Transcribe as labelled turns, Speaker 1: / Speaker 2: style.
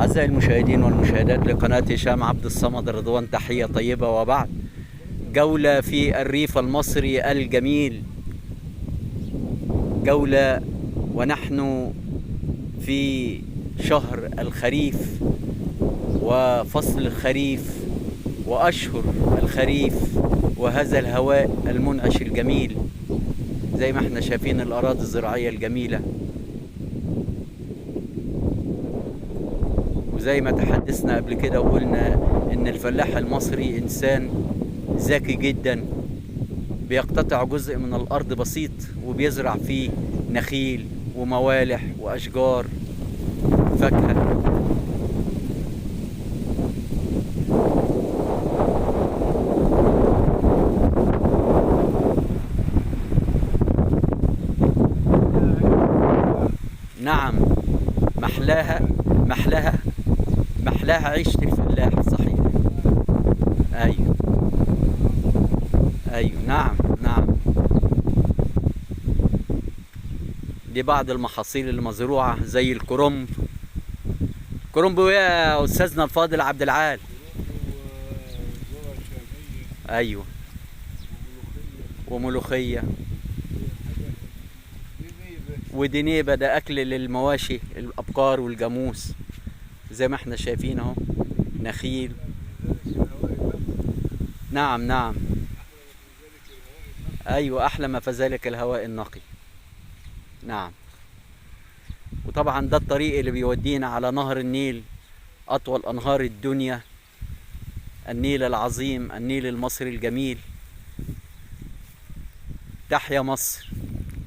Speaker 1: أعزائي المشاهدين والمشاهدات لقناة هشام عبد الصمد رضوان، تحية طيبة وبعد. جولة في الريف المصري الجميل، جولة ونحن في شهر الخريف وفصل الخريف وأشهر الخريف، وهذا الهواء المنعش الجميل زي ما احنا شايفين الأراضي الزراعية الجميلة. وزي ما تحدثنا قبل كده وقلنا ان الفلاح المصري انسان ذكي جدا، بيقتطع جزء من الارض بسيط وبيزرع فيه نخيل وموالح واشجار فاكهة. نعم، محلاها عيشة الفلاح، صحيح. ايوه ايوه، نعم نعم. دي بعض المحاصيل المزروعة زي الكرنب. كرنب يا استاذنا الفاضل عبد العال. ايوه، وملوخية ودنيبة، ده اكل للمواشي، الابقار والجاموس زي ما احنا شايفين اهو. نخيل. نعم نعم. ايوه، احلى ما في ذلك الهواء النقي. نعم. وطبعا ده الطريق اللي بيودينا على نهر النيل، اطول انهار الدنيا، النيل العظيم، النيل المصري الجميل. تحيا مصر.